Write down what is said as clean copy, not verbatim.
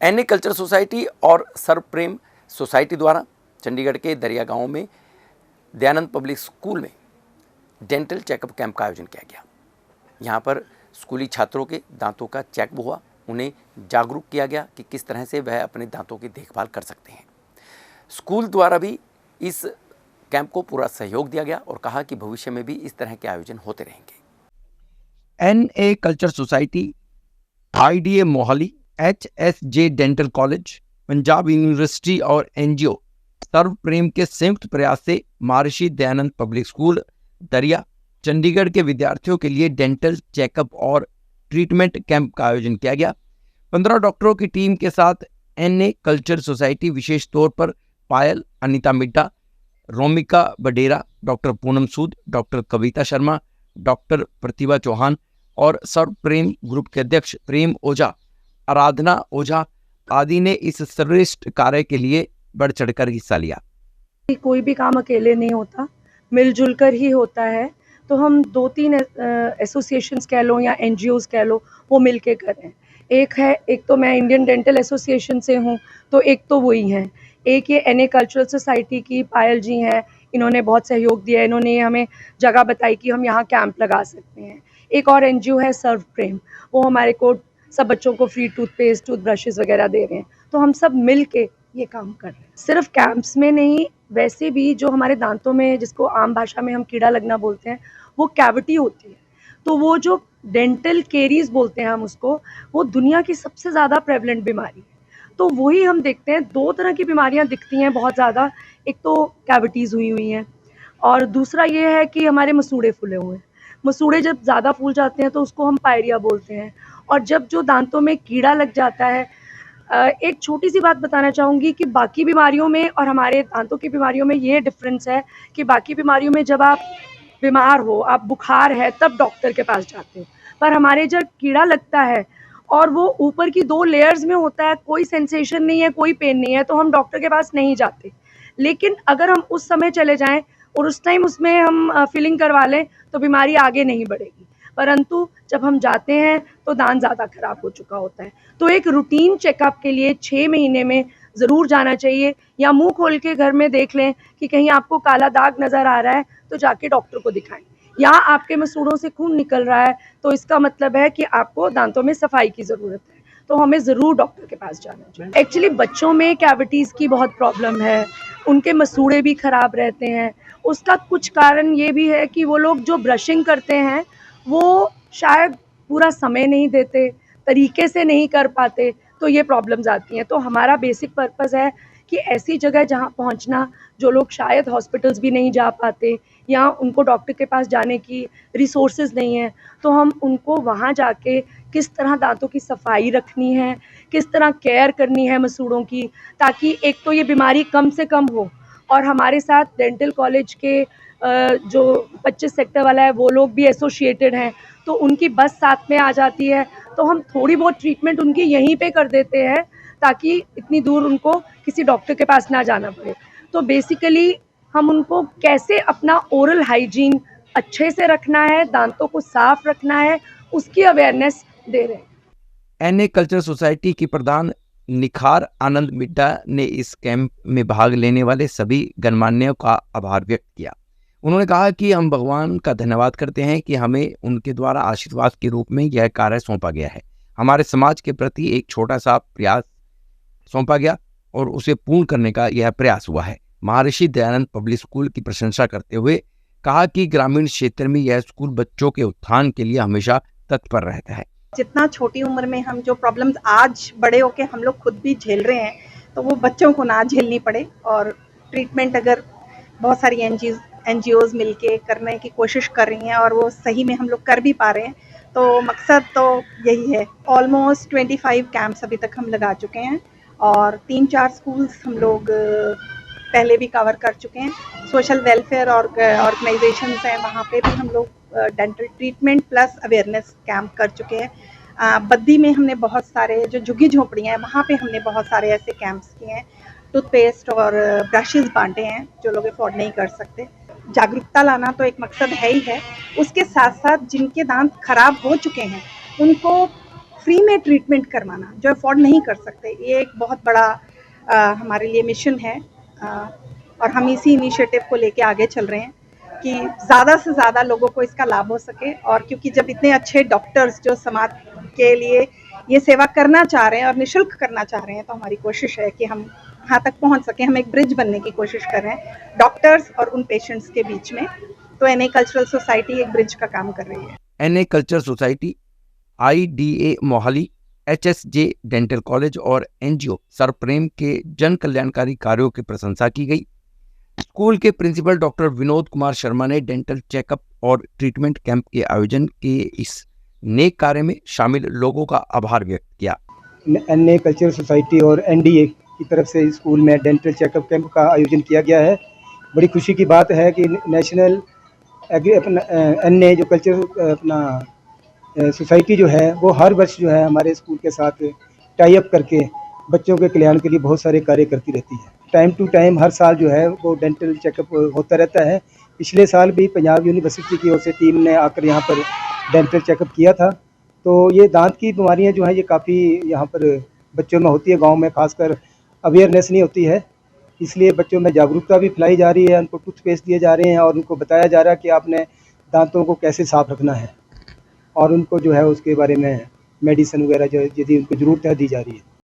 NA culture society और सर्वप्रेम society द्वारा चंडीगढ़ के दरिया गांव में दयानंद पब्लिक स्कूल में डेंटल चेकअप कैंप का आयोजन किया गया। यहाँ पर स्कूली छात्रों के दांतों का चेकअप हुआ, उन्हें जागरूक किया गया कि किस तरह से वह अपने दांतों की देखभाल कर सकते हैं। स्कूल द्वारा भी इस कैंप को पूरा सहयोग दिया गया और कहा कि भविष्य में भी इस तरह के आयोजन होते रहेंगे। NA culture society, IDA Mohali, HSJ dental college, Punjab university और एनजीओ सर्वप्रेम के संयुक्त प्रयास से महर्षि दयानंद पब्लिक स्कूल दरिया चंडीगढ़ के विद्यार्थियों के लिए डेंटल चेकअप और ट्रीटमेंट कैंप का आयोजन किया गया। 15 डॉक्टरों की टीम के साथ एनए कल्चर सोसाइटी विशेष तौर पर पायल, अनीता मिड्डा, रोमिका बडेरा, डॉक्टर पूनम सूद, डॉक्टर कविता शर्मा, डॉक्टर प्रतिभा चौहान और सर्वप्रेम ग्रुप के अध्यक्ष प्रेम ओझा, आराधना ओझा आदि ने इस श्रेष्ठ कार्य के लिए बढ़ चढ़कर हिस्सा लिया। कोई भी काम अकेले नहीं होता, मिलजुल कर ही होता है। तो हम 2-3 एसोसिएशंस कह लो या एनजीओज कह लो, वो मिल के करें। एक तो मैं इंडियन डेंटल एसोसिएशन से हूँ, तो एक तो वही हैं। एक ये एनए कल्चरल सोसाइटी की पायल जी हैं, इन्होंने बहुत सहयोग दिया, इन्होंने हमें जगह बताई कि हम यहाँ कैंप लगा सकते हैं। एक और एनजीओ है सर्वप्रेम, वो हमारे को सब बच्चों को फ्री टूथपेस्ट, टूथब्रशेस वगैरह दे रहे हैं। तो हम सब मिल के ये काम कर रहे हैं। सिर्फ कैंप्स में नहीं, वैसे भी जो हमारे दांतों में, जिसको आम भाषा में हम कीड़ा लगना बोलते हैं, वो कैविटी होती है। तो वो जो डेंटल केरीज बोलते हैं हम उसको, वो दुनिया की सबसे ज़्यादा प्रेवलेंट बीमारी है। तो वही हम देखते हैं, 2 तरह की बीमारियां दिखती हैं बहुत ज़्यादा। एक तो कैविटीज़ हुई हैं और दूसरा ये है कि हमारे मसूड़े फूले हुए हैं। मसूड़े जब ज़्यादा फूल जाते हैं तो उसको हम पायरिया बोलते हैं। और जब जो दांतों में कीड़ा लग जाता है, एक छोटी सी बात बताना चाहूँगी कि बाकी बीमारियों में और हमारे दांतों की बीमारियों में ये डिफरेंस है कि बाकी बीमारियों में जब आप बीमार हो, आप बुखार है, तब डॉक्टर के पास जाते हो। पर हमारे जब कीड़ा लगता है और वो ऊपर की 2 लेयर्स में होता है, कोई सेंसेशन नहीं है, कोई पेन नहीं है, तो हम डॉक्टर के पास नहीं जाते। लेकिन अगर हम उस समय चले जाएं और उस टाइम उसमें हम फिलिंग करवा लें तो बीमारी आगे नहीं बढ़ेगी। परंतु जब हम जाते हैं तो दांत ज़्यादा खराब हो चुका होता है। तो एक रूटीन चेकअप के लिए 6 महीने में ज़रूर जाना चाहिए, या मुंह खोल के घर में देख लें कि कहीं आपको काला दाग नज़र आ रहा है तो जाके डॉक्टर को दिखाएं। या आपके मसूड़ों से खून निकल रहा है तो इसका मतलब है कि आपको दांतों में सफाई की ज़रूरत है, तो हमें ज़रूर डॉक्टर के पास जाना चाहिए। एक्चुअली बच्चों में कैविटीज़ की बहुत प्रॉब्लम है, उनके मसूड़े भी ख़राब रहते हैं। उसका कुछ कारण ये भी है कि वो लोग जो ब्रशिंग करते हैं वो शायद पूरा समय नहीं देते, तरीके से नहीं कर पाते, तो ये प्रॉब्लम्स आती हैं। तो हमारा बेसिक पर्पस है कि ऐसी जगह जहाँ पहुँचना, जो लोग शायद हॉस्पिटल्स भी नहीं जा पाते या उनको डॉक्टर के पास जाने की रिसोर्सेज नहीं है, तो हम उनको वहाँ जाके किस तरह दांतों की सफाई रखनी है, किस तरह केयर करनी है मसूड़ों की, ताकि एक तो ये बीमारी कम से कम हो। और हमारे साथ डेंटल कॉलेज के जो 25 सेक्टर वाला है, वो लोग भी एसोसिएटेड हैं, तो उनकी बस साथ में आ जाती है, तो हम थोड़ी बहुत ट्रीटमेंट उनकी यहीं पे कर देते हैं ताकि इतनी दूर उनको किसी डॉक्टर के पास ना जाना पड़े। तो बेसिकली हम उनको कैसे अपना ओरल हाइजीन अच्छे से रखना है, दांतों को साफ रखना है, उसकी अवेयरनेस दे रहे हैं। एनए कल्चर सोसाइटी की प्रधान निखार आनंद मिड्डा ने इस कैंप में भाग लेने वाले सभी गणमान्यों का आभार व्यक्त किया। उन्होंने कहा कि हम भगवान का धन्यवाद करते हैं कि हमें उनके द्वारा आशीर्वाद के रूप में यह कार्य सौंपा गया है। हमारे समाज के प्रति एक छोटा सा प्रयास सौंपा गया और उसे पूर्ण करने का यह प्रयास हुआ है। महर्षि दयानंद पब्लिक स्कूल की प्रशंसा करते हुए कहा कि ग्रामीण क्षेत्र में यह स्कूल बच्चों के उत्थान के लिए हमेशा तत्पर रहता है। जितना छोटी उम्र में हम जो प्रॉब्लम्स आज बड़े होके हम लोग खुद भी झेल रहे हैं, तो वो बच्चों को ना झेलनी पड़े। और ट्रीटमेंट अगर बहुत सारी एनजीओज मिलके करने की कोशिश कर रही हैं और वो सही में हम लोग कर भी पा रहे हैं, तो मकसद तो यही है। ऑलमोस्ट 25 कैंप्स अभी तक हम लगा चुके हैं और 3-4 स्कूल्स हम लोग पहले भी कवर कर चुके हैं। सोशल वेलफेयर और ऑर्गेनाइजेशंस हैं, वहाँ पे भी हम लोग dental treatment plus awareness camp कर चुके हैं। बद्दी में हमने बहुत सारे जो झुग्गी झोपड़ियाँ हैं, वहाँ पे हमने बहुत सारे ऐसे कैंप्स किए हैं। टूथपेस्ट और ब्रशेस बांटे हैं जो लोग अफोर्ड नहीं कर सकते। जागरूकता लाना तो एक मकसद है ही है, उसके साथ साथ जिनके दांत खराब हो चुके हैं उनको फ्री में ट्रीटमेंट करवाना, जो अफोर्ड नहीं कर सकते, ये एक बहुत बड़ा हमारे लिए मिशन है। और हम इसी इनिशिएटिव को लेके आगे चल रहे हैं कि ज़्यादा से ज़्यादा लोगों को इसका लाभ हो सके। और क्योंकि जब इतने अच्छे डॉक्टर्स जो समाज के लिए ये सेवा करना चाह रहे हैं और निःशुल्क करना चाह रहे हैं, तो हमारी कोशिश है कि हम वहाँ तक पहुँच सकें। हम एक ब्रिज बनने की कोशिश कर रहे हैं डॉक्टर्स और उन पेशेंट्स के बीच में। तो एनए कल्चरल सोसाइटी एक ब्रिज का काम कर रही है। NA culture society, IDA Mohali, HSJ dental college और एनजीओ सरप्रेम के जन कल्याणकारी कार्यों की प्रशंसा की गई। स्कूल के प्रिंसिपल डॉक्टर विनोद कुमार शर्मा ने डेंटल चेकअप और ट्रीटमेंट कैंप के आयोजन के इस नेक कार्य में शामिल लोगों का आभार व्यक्त किया। एनए कल्चरल सोसाइटी और एनडीए की तरफ से स्कूल में डेंटल चेकअप कैंप का आयोजन किया गया है। बड़ी खुशी की बात है कि नेशनल एनए जो कल्चरल अपना सोसाइटी जो है वो हर वर्ष जो है हमारे स्कूल के साथ टाई अप करके बच्चों के कल्याण के लिए बहुत सारे कार्य करती रहती है। टाइम टू टाइम हर साल जो है वो डेंटल चेकअप होता रहता है। पिछले साल भी पंजाब यूनिवर्सिटी की ओर से टीम ने आकर यहाँ पर डेंटल चेकअप किया था। तो ये दांत की बीमारियाँ जो हैं ये काफ़ी यहाँ पर बच्चों में होती है, गांव में खासकर अवेयरनेस नहीं होती है, इसलिए बच्चों में जागरूकता भी फैलाई जा रही है। उनको टूथपेस्ट दिए जा रहे हैं और उनको बताया जा रहा है कि आपने दांतों को कैसे साफ़ रखना है और उनको जो है उसके बारे में मेडिसिन वगैरह जो यदि उनको ज़रूरत है दी जा रही है।